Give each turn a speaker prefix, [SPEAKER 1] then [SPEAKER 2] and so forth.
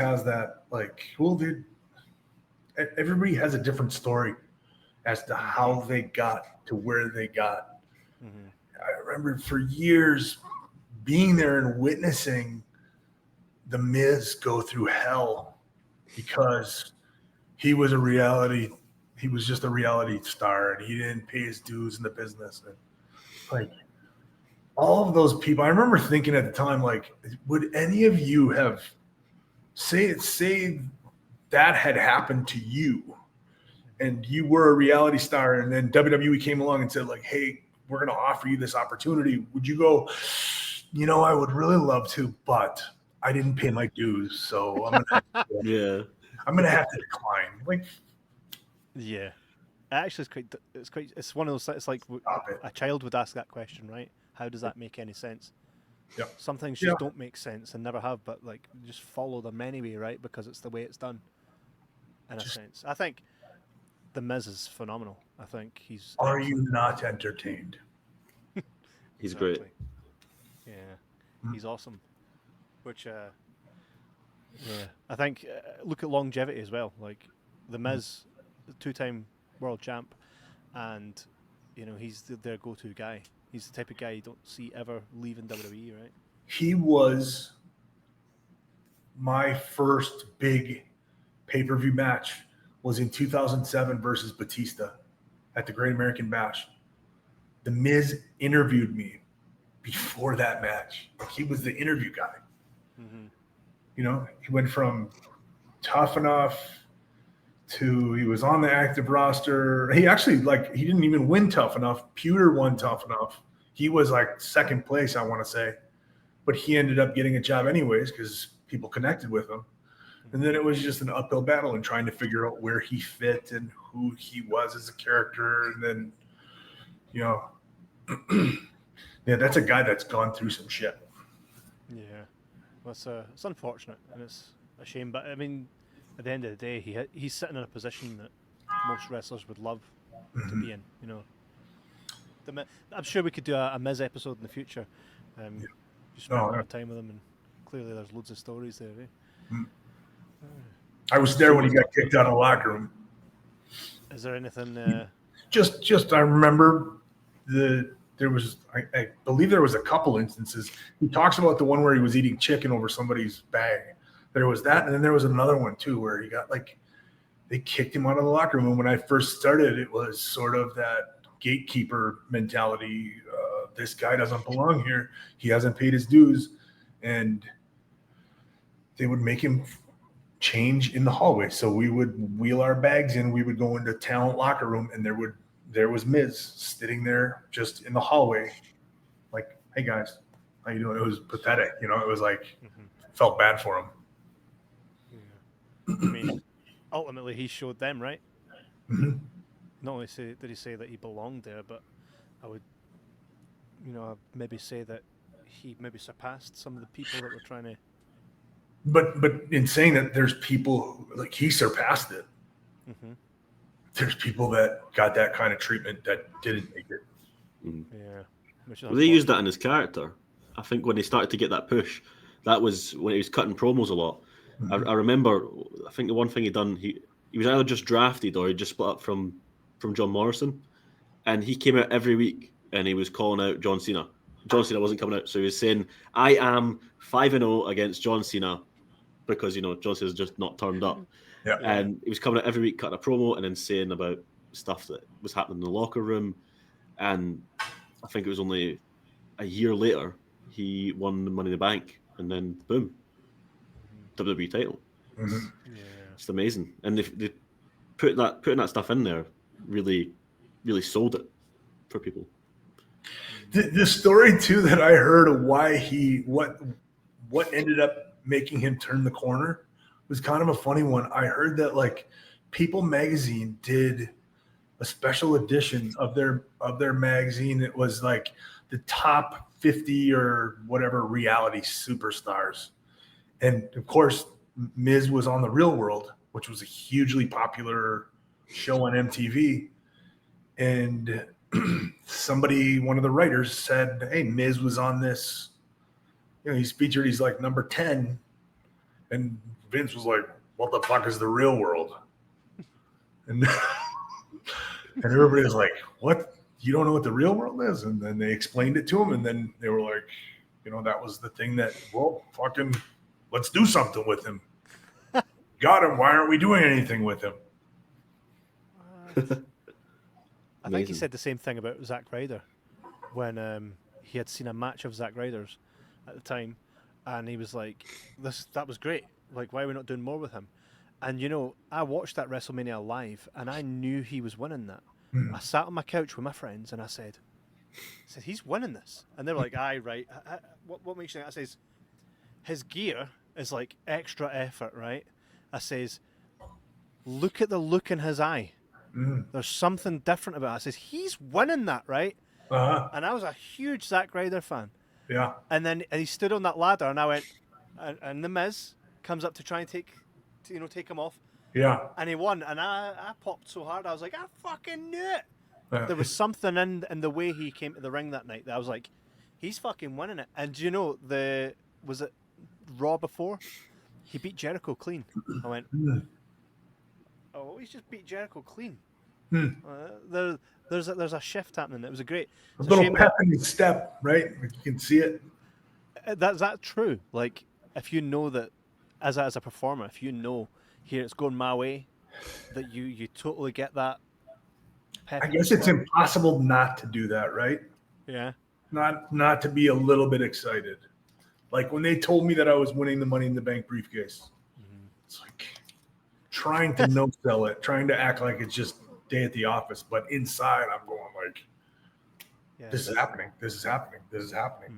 [SPEAKER 1] has that like, well, dude, everybody has a different story as to how they got to where they got.
[SPEAKER 2] Mm-hmm.
[SPEAKER 1] I remember for years being there and witnessing the Miz go through hell because he was a reality. He was just a reality star, and he didn't pay his dues in the business. And like all of those people, I remember thinking at the time, like, would any of you have say that had happened to you, and you were a reality star, and then WWE came along and said, like, hey, we're going to offer you this opportunity. Would you go, I would really love to, but I didn't pay my dues, so I'm gonna have to decline. Like,
[SPEAKER 2] Yeah. Actually, it's one of those. It's like
[SPEAKER 1] stop it.
[SPEAKER 2] a child would ask that question, right? How does that make any sense?
[SPEAKER 1] Yeah.
[SPEAKER 2] Some things
[SPEAKER 1] Yeah.
[SPEAKER 2] just don't make sense and never have, but like just follow them anyway, right? Because it's the way it's done. In a sense, I think the Miz is phenomenal. I think he's.
[SPEAKER 1] Are
[SPEAKER 2] excellent.
[SPEAKER 1] you not entertained?
[SPEAKER 3] He's great.
[SPEAKER 2] Yeah, he's awesome. Which, I think look at longevity as well. Like the Miz, two-time world champ, and he's their go-to guy. He's the type of guy you don't see ever leaving WWE, right?
[SPEAKER 1] He was my first big pay-per-view match was in 2007 versus Batista at the Great American Bash. The Miz interviewed me before that match. Like, he was the interview guy.
[SPEAKER 2] Mm-hmm.
[SPEAKER 1] He went from Tough Enough to he was on the active roster. He actually, he didn't even win Tough Enough. Pewter won Tough Enough. He was like second place, I want to say. But he ended up getting a job anyways because people connected with him. And then it was just an uphill battle and trying to figure out where he fit and who he was as a character. And then, yeah, that's a guy that's gone through some shit.
[SPEAKER 2] Yeah, well, it's unfortunate and it's a shame. But I mean, at the end of the day, he's sitting in a position that most wrestlers would love to be in. I'm sure we could do a Miz episode in the future. You spend a lot of time with him, and clearly there's loads of stories there. Eh?
[SPEAKER 1] I was there when he got kicked out of the locker room.
[SPEAKER 2] Is there anything?
[SPEAKER 1] Just I remember I believe there was a couple instances. He talks about the one where he was eating chicken over somebody's bag. There was that, and then there was another one too where he got they kicked him out of the locker room. And when I first started, it was sort of that gatekeeper mentality. This guy doesn't belong here. He hasn't paid his dues, and they would make him change in the hallway. So we would wheel our bags in. We would go into talent locker room, and there was Miz sitting there just in the hallway, like, "Hey guys, how you doing?" It was pathetic, It was like felt bad for him.
[SPEAKER 2] Yeah. I mean, ultimately he showed them, right?
[SPEAKER 1] Mm-hmm.
[SPEAKER 2] Not only did he say that he belonged there, but I would, maybe say that he maybe surpassed some of the people that were trying to.
[SPEAKER 1] But in saying that, there's people like he surpassed it.
[SPEAKER 2] Mm-hmm.
[SPEAKER 1] There's people that got that kind of treatment that didn't make it.
[SPEAKER 3] Mm-hmm.
[SPEAKER 2] Yeah.
[SPEAKER 3] Well, they used that in his character. I think when he started to get that push, that was when he was cutting promos a lot. Mm-hmm. I remember, I think the one thing he done, he was either just drafted or he just split up from John Morrison, and he came out every week and he was calling out John Cena. John Cena wasn't coming out, so he was saying, "I am 5-0 against John Cena," because John Cena's just not turned up.
[SPEAKER 1] Yeah.
[SPEAKER 3] And he was coming out every week, cutting a promo, and then saying about stuff that was happening in the locker room. And I think it was only a year later he won the Money in the Bank, and then boom, WWE title.
[SPEAKER 1] Mm-hmm.
[SPEAKER 2] Yeah.
[SPEAKER 3] It's amazing, and they putting that stuff in there really, really sold it for people.
[SPEAKER 1] The story too that I heard of why what ended up making him turn the corner was kind of a funny one. I heard that People magazine did a special edition of their magazine. It was like the top 50 or whatever reality superstars, and of course Miz was on The Real World, which was a hugely popular show on MTV. And one of the writers said, "Hey, Miz was on this. He's featured. He's like number 10." And Vince was like, "What the fuck is the real world?" And and everybody was like, "What? You don't know what the real world is?" And then they explained it to him, and then they were like, that was the thing that, well, fucking, let's do something with him. Got him. Why aren't we doing anything with him?
[SPEAKER 2] I think he said the same thing about Zack Ryder when he had seen a match of Zack Ryder's at the time, and he was like, that was great. Like, why are we not doing more with him? And, I watched that WrestleMania live, and I knew he was winning that. I sat on my couch with my friends, and I said, he's winning this. And they were like, aye, right. What makes you think? I says, his gear is like extra effort, right? I says, look at the look in his eye. There's something different about it. I says, he's winning that, right? And I was a huge Zack Ryder fan.
[SPEAKER 1] Yeah.
[SPEAKER 2] And then he stood on that ladder, and I went, and the Miz comes up to try and take him off.
[SPEAKER 1] Yeah.
[SPEAKER 2] And he won, and I popped so hard. I was like, I fucking knew it. There was something in the way he came to the ring that night that I was like, he's fucking winning it. And was it Raw before? He beat Jericho clean. I went, oh, he's just beat Jericho clean. There's a shift happening. It was a
[SPEAKER 1] little pep in his step, right? Like, you can see it.
[SPEAKER 2] That's true. Like, if you know that as a performer, if you know here it's going my way, that you totally get that.
[SPEAKER 1] I guess it's impossible not to do that, right?
[SPEAKER 2] Yeah.
[SPEAKER 1] Not to be a little bit excited. Like when they told me that I was winning the Money in the Bank briefcase, it's like trying to no sell it, trying to act like it's just day at the office, but inside I'm going like, this is happening. This is happening. This is happening.